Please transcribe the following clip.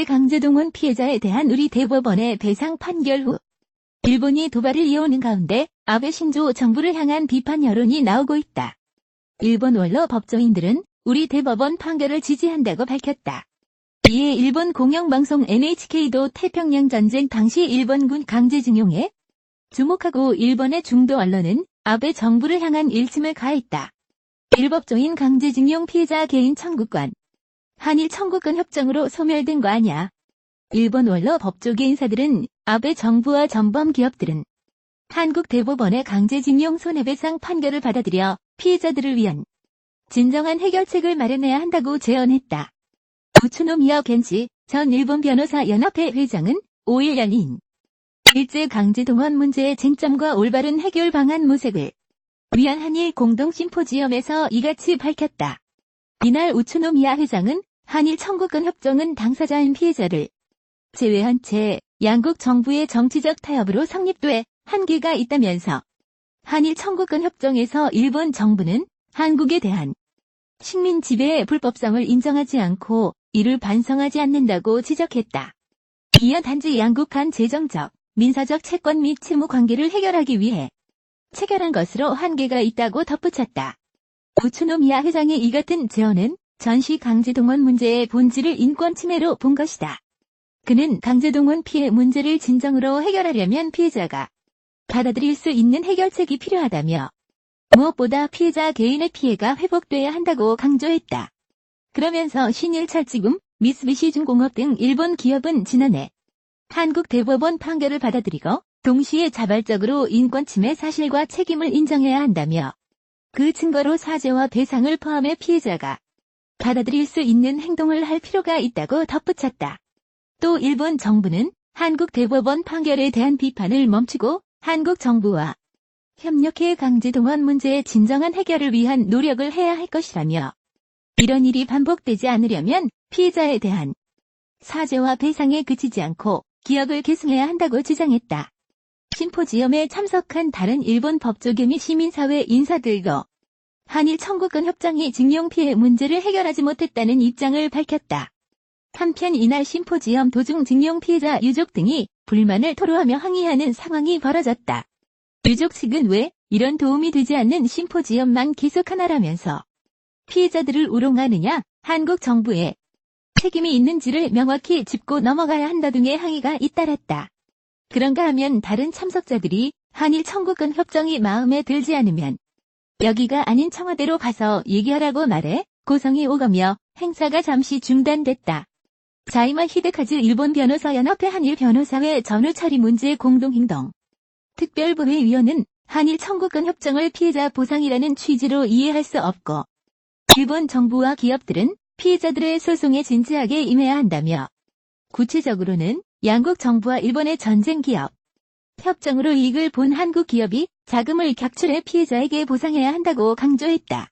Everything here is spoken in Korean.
강제동원 피해자에 대한 우리 대법원의 배상 판결 후 일본이 도발을 이어오는 가운데 아베 신조 정부를 향한 비판 여론이 나오고 있다. 일본 원로 법조인들은 우리 대법원 판결을 지지한다고 밝혔다. 이에 일본 공영방송 NHK도 태평양 전쟁 당시 일본군 강제징용에 주목하고 일본의 중도 언론은 아베 정부를 향한 일침을 가했다. 일법조인 강제징용 피해자 개인 청구권. 한일 청구권 협정으로 소멸된 거 아냐. 일본 원로 법조계 인사들은 아베 정부와 전범 기업들은 한국 대법원의 강제징용 손해배상 판결을 받아들여 피해자들을 위한 진정한 해결책을 마련해야 한다고 제언했다. 우츠노미야 겐지 전 일본 변호사 연합회 회장은 5일 열린 일제 강제동원 문제의 쟁점과 올바른 해결 방안 모색을 위한 한일 공동 심포지엄에서 이같이 밝혔다. 이날 우츠노미야 회장은 한일 청구권 협정은 당사자인 피해자를 제외한 채 양국 정부의 정치적 타협으로 성립돼 한계가 있다면서 한일 청구권 협정에서 일본 정부는 한국에 대한 식민 지배의 불법성을 인정하지 않고 이를 반성하지 않는다고 지적했다. 이어 단지 양국 간 재정적, 민사적 채권 및 채무 관계를 해결하기 위해 체결한 것으로 한계가 있다고 덧붙였다. 우츠노미야 회장의 이 같은 제언은 전시 강제동원 문제의 본질을 인권 침해로 본 것이다. 그는 강제동원 피해 문제를 진정으로 해결하려면 피해자가 받아들일 수 있는 해결책이 필요하다며 무엇보다 피해자 개인의 피해가 회복돼야 한다고 강조했다. 그러면서 신일철지금, 미쓰비시중공업 등 일본 기업은 지난해 한국 대법원 판결을 받아들이고 동시에 자발적으로 인권 침해 사실과 책임을 인정해야 한다며 그 증거로 사죄와 배상을 포함해 피해자가 받아들일 수 있는 행동을 할 필요가 있다고 덧붙였다. 또 일본 정부는 한국 대법원 판결에 대한 비판을 멈추고 한국 정부와 협력해 강제동원 문제의 진정한 해결을 위한 노력을 해야 할 것이라며 이런 일이 반복되지 않으려면 피해자에 대한 사죄와 배상에 그치지 않고 기억을 계승해야 한다고 주장했다. 심포지엄에 참석한 다른 일본 법조계 및 시민사회 인사들도 한일 청구권 협정이 징용 피해 문제를 해결하지 못했다는 입장을 밝혔다. 한편 이날 심포지엄 도중 징용 피해자 유족 등이 불만을 토로하며 항의하는 상황이 벌어졌다. 유족 측은 왜 이런 도움이 되지 않는 심포지엄만 계속하나라면서 피해자들을 우롱하느냐, 한국 정부에 책임이 있는지를 명확히 짚고 넘어가야 한다 등의 항의가 잇따랐다. 그런가 하면 다른 참석자들이 한일 청구권 협정이 마음에 들지 않으면 여기가 아닌 청와대로 가서 얘기하라고 말해 고성이 오가며 행사가 잠시 중단됐다. 자이마 히데카즈 일본 변호사연합회 한일 변호사회 전후 처리 문제 공동행동 특별부회위원은 한일 청구권 협정을 피해자 보상이라는 취지로 이해할 수 없고 일본 정부와 기업들은 피해자들의 소송에 진지하게 임해야 한다며 구체적으로는 양국 정부와 일본의 전쟁 기업 협정으로 이익을 본 한국 기업이 자금을 객출해 피해자에게 보상해야 한다고 강조했다.